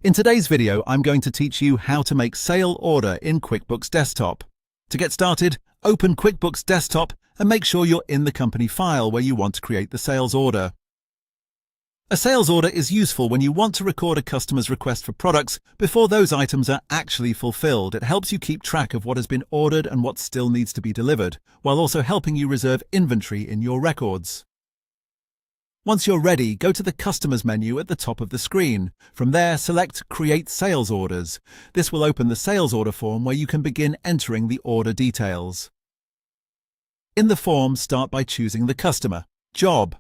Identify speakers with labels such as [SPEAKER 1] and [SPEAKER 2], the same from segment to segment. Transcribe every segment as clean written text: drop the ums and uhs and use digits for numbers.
[SPEAKER 1] In today's video, I'm going to teach you how to make sale order in QuickBooks Desktop. To get started, open QuickBooks Desktop and make sure you're in the company file where you want to create the sales order. A sales order is useful when you want to record a customer's request for products before those items are actually fulfilled. It helps you keep track of what has been ordered and what still needs to be delivered, while also helping you reserve inventory in your records. Once you're ready, go to the Customers menu at the top of the screen. From there, select Create Sales Orders. This will open the sales order form where you can begin entering the order details. In the form, start by choosing the customer, job.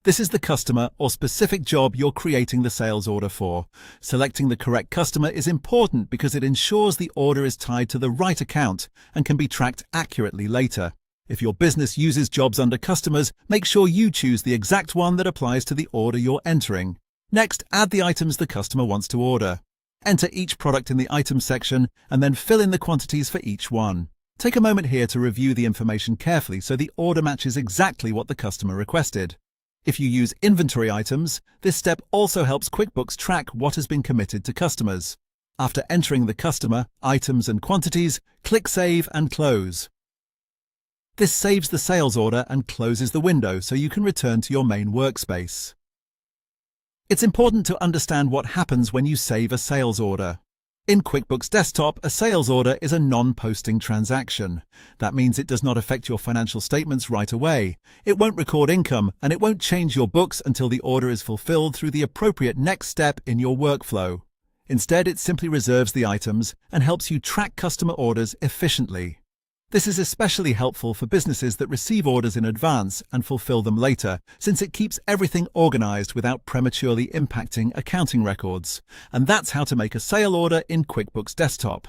[SPEAKER 1] This is the customer or specific job you're creating the sales order for. Selecting the correct customer is important because it ensures the order is tied to the right account and can be tracked accurately later. If your business uses jobs under customers, make sure you choose the exact one that applies to the order you're entering. Next, add the items the customer wants to order. Enter each product in the items section and then fill in the quantities for each one. Take a moment here to review the information carefully so the order matches exactly what the customer requested. If you use inventory items, this step also helps QuickBooks track what has been committed to customers. After entering the customer, items and quantities, click Save and Close. This saves the sales order and closes the window so you can return to your main workspace. It's important to understand what happens when you save a sales order. In QuickBooks Desktop, a sales order is a non-posting transaction. That means it does not affect your financial statements right away. It won't record income, and it won't change your books until the order is fulfilled through the appropriate next step in your workflow. Instead, it simply reserves the items and helps you track customer orders efficiently. This is especially helpful for businesses that receive orders in advance and fulfill them later, since it keeps everything organized without prematurely impacting accounting records. And that's how to make a sale order in QuickBooks Desktop.